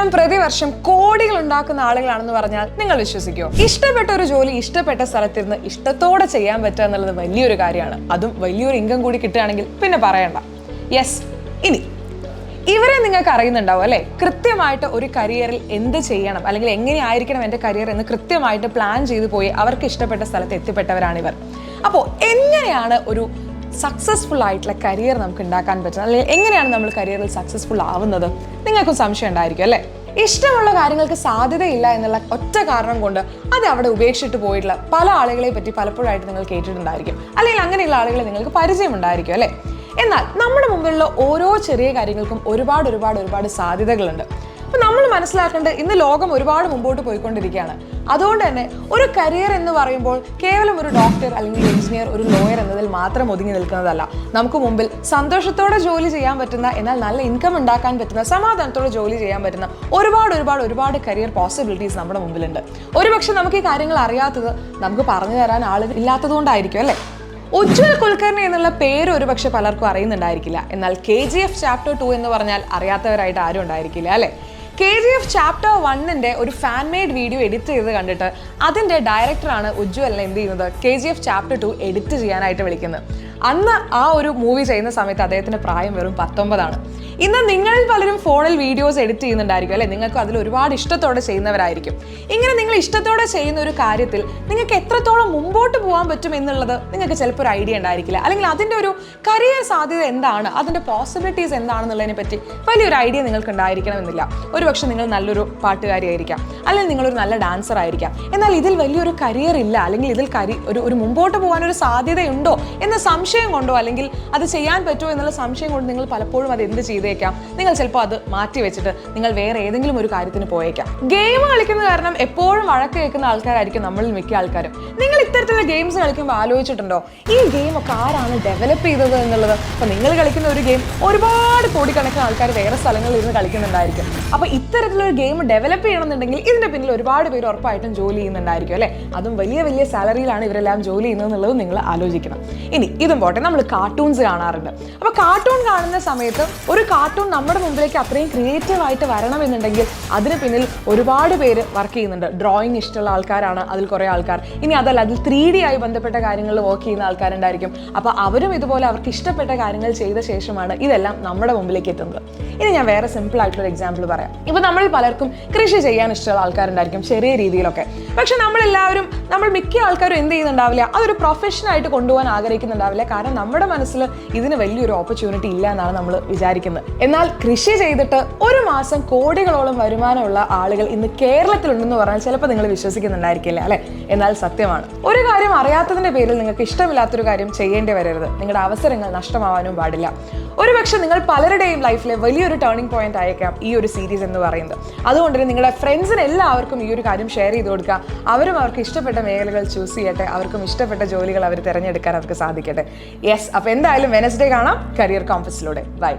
ഇവരെല്ലാം പ്രതിവർഷം കോടികൾ ഉണ്ടാക്കുന്ന ആളുകളാണെന്ന് പറഞ്ഞാൽ നിങ്ങൾ വിശ്വസിക്കുമോ? ഇഷ്ടപ്പെട്ട ഒരു ജോലി ഇഷ്ടപ്പെട്ട സ്ഥലത്തിരുന്ന് ഇഷ്ടത്തോടെ ചെയ്യാൻ പറ്റുക എന്നുള്ളത് വലിയൊരു കാര്യമാണ്. അതും വലിയൊരു ഇൻകം കൂടി കിട്ടുകയാണെങ്കിൽ പിന്നെ പറയണ്ട. യെസ്, ഇനി ഇവരെ നിങ്ങൾക്ക് അറിയുന്നുണ്ടാവും അല്ലേ? കൃത്യമായിട്ട് ഒരു കരിയറിൽ എന്ത് ചെയ്യണം അല്ലെങ്കിൽ എങ്ങനെയായിരിക്കണം എൻ്റെ കരിയർ എന്ന് കൃത്യമായിട്ട് പ്ലാൻ ചെയ്തു പോയി അവർക്ക് ഇഷ്ടപ്പെട്ട സ്ഥലത്ത് എത്തിപ്പെട്ടവരാണിവർ. അപ്പോൾ എങ്ങനെയാണ് ഒരു സക്സസ്ഫുൾ ആയിട്ടുള്ള കരിയർ നമുക്ക് ഉണ്ടാക്കാൻ പറ്റുന്നത്, അല്ലെങ്കിൽ എങ്ങനെയാണ് നമ്മൾ കരിയറിൽ സക്സസ്ഫുൾ ആവുന്നത്? നിങ്ങൾക്കും സംശയം ഉണ്ടായിരിക്കും അല്ലേ? ഇഷ്ടമുള്ള കാര്യങ്ങൾക്ക് സാധ്യതയില്ല എന്നുള്ള ഒറ്റ കാരണം കൊണ്ട് അത് അവിടെ ഉപേക്ഷിച്ചിട്ട് പോയിട്ടുള്ള പല ആളുകളെ പറ്റി പലപ്പോഴായിട്ട് നിങ്ങൾ കേട്ടിട്ടുണ്ടായിരിക്കും, അല്ലെങ്കിൽ അങ്ങനെയുള്ള ആളുകളെ നിങ്ങൾക്ക് പരിചയമുണ്ടായിരിക്കും അല്ലേ? എന്നാൽ നമ്മുടെ മുമ്പിലുള്ള ഓരോ ചെറിയ കാര്യങ്ങൾക്കും ഒരുപാട് സാധ്യതകളുണ്ട്. അപ്പം നമ്മൾ മനസ്സിലാക്കേണ്ടത് ഇന്ന് ലോകം ഒരുപാട് മുമ്പോട്ട് പോയിക്കൊണ്ടിരിക്കുകയാണ്. അതുകൊണ്ട് തന്നെ ഒരു കരിയർ എന്ന് പറയുമ്പോൾ കേവലം ഒരു ഡോക്ടർ അല്ലെങ്കിൽ എഞ്ചിനീയർ, ഒരു ലോയർ എന്നതിൽ മാത്രം ഒതുങ്ങി നിൽക്കുന്നതല്ല. നമുക്ക് മുമ്പിൽ സന്തോഷത്തോടെ ജോലി ചെയ്യാൻ പറ്റുന്ന, എന്നാൽ നല്ല ഇൻകം ഉണ്ടാക്കാൻ പറ്റുന്ന, സമാധാനത്തോടെ ജോലി ചെയ്യാൻ പറ്റുന്ന ഒരുപാട് കരിയർ പോസിബിലിറ്റീസ് നമ്മുടെ മുമ്പിലുണ്ട്. ഒരുപക്ഷെ നമുക്ക് ഈ കാര്യങ്ങൾ അറിയാത്തത് നമുക്ക് പറഞ്ഞു തരാൻ ആളുകൾ ഇല്ലാത്തതുകൊണ്ടായിരിക്കും അല്ലേ? ഉജ്ജ്വൽ കുൽക്കർണി എന്നുള്ള പേര് ഒരുപക്ഷെ പലർക്കും അറിയുന്നുണ്ടായിരിക്കില്ല. എന്നാൽ KGF Chapter 2 എന്ന് പറഞ്ഞാൽ അറിയാത്തവരായിട്ട് ആരും ഉണ്ടായിരിക്കില്ല അല്ലേ? KGF Chapter 1 ഒരു ഫാൻ മെയ്ഡ് വീഡിയോ എഡിറ്റ് ചെയ്ത് കണ്ടിട്ട് അതിൻ്റെ ഡയറക്ടറാണ് ഉജ്ജ്വലിനെ എന്ത് ചെയ്യുന്നത്, KGF Chapter 2 എഡിറ്റ് ചെയ്യാനായിട്ട് വിളിക്കുന്നത്. അന്ന് ആ ഒരു മൂവി ചെയ്യുന്ന സമയത്ത് അദ്ദേഹത്തിൻ്റെ പ്രായം വെറും 19. ഇന്ന് നിങ്ങളിൽ പലരും ഫോണിൽ വീഡിയോസ് എഡിറ്റ് ചെയ്യുന്നുണ്ടായിരിക്കും അല്ലേ? നിങ്ങൾക്ക് അതിൽ ഒരുപാട് ഇഷ്ടത്തോടെ ചെയ്യുന്നവരായിരിക്കും. ഇങ്ങനെ നിങ്ങൾ ഇഷ്ടത്തോടെ ചെയ്യുന്ന ഒരു കാര്യത്തിൽ നിങ്ങൾക്ക് എത്രത്തോളം മുമ്പോട്ട് പോകാൻ പറ്റും എന്നുള്ളത് നിങ്ങൾക്ക് ചിലപ്പോൾ ഒരു ഐഡിയ ഉണ്ടായിരിക്കില്ല, അല്ലെങ്കിൽ അതിൻ്റെ ഒരു കരിയർ സാധ്യത എന്താണ്, അതിൻ്റെ പോസിബിലിറ്റീസ് എന്താണെന്നുള്ളതിനെ പറ്റി വലിയൊരു ഐഡിയ നിങ്ങൾക്ക് ഉണ്ടായിരിക്കണമെന്നില്ല. ഒരുപക്ഷെ നിങ്ങൾ നല്ലൊരു പാട്ടുകാരിയായിരിക്കാം, അല്ലെങ്കിൽ നിങ്ങളൊരു നല്ല ഡാൻസർ ആയിരിക്കാം. എന്നാൽ ഇതിൽ വലിയൊരു കരിയർ ഇല്ല, അല്ലെങ്കിൽ ഇതിൽ ഒരു മുമ്പോട്ട് പോകാനൊരു സാധ്യതയുണ്ടോ എന്ന സംശയം കൊണ്ടോ, അല്ലെങ്കിൽ അത് ചെയ്യാൻ പറ്റുമോ എന്നുള്ള സംശയം കൊണ്ട് നിങ്ങൾ പലപ്പോഴും അത് എന്ത് ചെയ്തേക്കാം, നിങ്ങൾ ചിലപ്പോൾ അത് മാറ്റി വെച്ചിട്ട് നിങ്ങൾ വേറെ ഏതെങ്കിലും ഒരു കാര്യത്തിന് പോയേക്കാം. ഗെയിം കളിക്കുന്ന കാരണം എപ്പോഴും വഴക്ക് കേൾക്കുന്ന ആൾക്കാരായിരിക്കും നമ്മളിൽ മിക്ക ആൾക്കാരും. നിങ്ങൾ ഇത്തരത്തിലുള്ള ഗെയിംസ് കളിക്കുമ്പോൾ ആലോചിച്ചിട്ടുണ്ടോ ഈ ഗെയിം ഒക്കെ ആരാണ് ഡെവലപ്പ് ചെയ്തത് എന്നുള്ളത്? അപ്പോൾ നിങ്ങൾ കളിക്കുന്ന ഒരു ഗെയിം ഒരുപാട് കോടിക്കണക്കിന് ആൾക്കാർ വേറെ സ്ഥലങ്ങളിൽ ഇരുന്ന് കളിക്കുന്നുണ്ടായിരിക്കും. അപ്പോൾ ഇത്തരത്തിലൊരു ഗെയിം ഡെവലപ്പ് ചെയ്യണമെന്നുണ്ടെങ്കിൽ ഇതിൻ്റെ പിന്നിൽ ഒരുപാട് പേര് ഉറപ്പായിട്ടും ജോലി ചെയ്യുന്നുണ്ടായിരിക്കും അല്ലേ? അതും വലിയ സാലറിയിലാണ് ഇവരെല്ലാം ജോലി ചെയ്യുന്നത് എന്നുള്ളത് നിങ്ങൾ ആലോചിക്കണം. ഇനി ഇതും പോട്ടെ, നമ്മൾ കാർട്ടൂൺസ് കാണാറുണ്ട്. അപ്പോൾ കാർട്ടൂൺ കാണുന്ന സമയത്ത് ഒരു കാർട്ടൂൺ നമ്മുടെ മുമ്പിലേക്ക് അത്രയും ക്രിയേറ്റീവായിട്ട് വരണമെന്നുണ്ടെങ്കിൽ അതിന് പിന്നിൽ ഒരുപാട് പേര് വർക്ക് ചെയ്യുന്നുണ്ട്. ഡ്രോയിങ് ഇഷ്ടമുള്ള ആൾക്കാരാണ് അതിൽ കുറേ ആൾക്കാർ. ഇനി അതല്ല, അതിൽ 3D ആയി ബന്ധപ്പെട്ട കാര്യങ്ങളിൽ വർക്ക് ചെയ്യുന്ന ആൾക്കാരുണ്ടായിരിക്കും. അപ്പോൾ അവരും ഇതുപോലെ അവർക്ക് ഇഷ്ടപ്പെട്ട കാര്യങ്ങൾ ചെയ്ത ശേഷമാണ് ഇതെല്ലാം നമ്മുടെ മുമ്പിലേക്ക് എത്തുന്നത്. ഇനി ഞാൻ വേറെ സിമ്പിൾ ആയിട്ടുള്ള എക്സാമ്പിൾ പറയാം. ഇപ്പോൾ നമ്മൾ പലർക്കും കൃഷി ചെയ്യാൻ ഇഷ്ടമുള്ള ആൾക്കാരുണ്ടായിരിക്കും ചെറിയ രീതിയിലൊക്കെ. പക്ഷെ നമ്മൾ മിക്ക ആൾക്കാരും എന്ത് ചെയ്യുന്നുണ്ടാവില്ല, അതൊരു പ്രൊഫഷനായിട്ട് കൊണ്ടുപോകാൻ ആഗ്രഹിക്കുന്നുണ്ടാവില്ല. കാരണം നമ്മുടെ മനസ്സിൽ ഇതിന് വലിയൊരു ഓപ്പർച്യൂണിറ്റി ഇല്ല എന്നാണ് നമ്മൾ വിചാരിക്കുന്നത്. എന്നാൽ കൃഷി ചെയ്തിട്ട് ഒരു മാസം കോടികളോളം വരുമാനമുള്ള ആളുകൾ ഇന്ന് കേരളത്തിലുണ്ടെന്ന് പറഞ്ഞാൽ ചിലപ്പോൾ നിങ്ങൾ വിശ്വസിക്കുന്നുണ്ടായിരിക്കില്ല അല്ലെ? എന്നാൽ സത്യമാണ്. ഒരു കാര്യം അറിയാത്തതിന്റെ പേരിൽ നിങ്ങൾക്ക് ഇഷ്ടമില്ലാത്തൊരു കാര്യം ചെയ്യേണ്ടി വരരുത്. നിങ്ങളുടെ അവസരങ്ങൾ നഷ്ടമാവാനും പാടില്ല. ഒരുപക്ഷെ നിങ്ങൾ പലരുടെയും ലൈഫിലെ വലിയൊരു ടേണിംഗ് പോയിന്റ് ആയേക്കാം ഈ ഒരു സീരീസ് എന്ന് പറയുന്നത്. അതുകൊണ്ട് തന്നെ നിങ്ങളുടെ ഫ്രണ്ട്സിന് എല്ലാവർക്കും ഈ ഒരു കാര്യം ഷെയർ ചെയ്ത് കൊടുക്കുക. അവരും അവർക്ക് ഇഷ്ടപ്പെട്ട മേഖലകൾ ചൂസ് ചെയ്യട്ടെ, അവർക്കും ഇഷ്ടപ്പെട്ട ജോലികൾ അവർ തിരഞ്ഞെടുക്കാൻ അവർക്ക് സാധിക്കട്ടെ. യെസ്, അപ്പോൾ എന്തായാലും വെനസ്ഡേ കാണാം കരിയർ കോമ്പസിലൂടെ. ബൈ.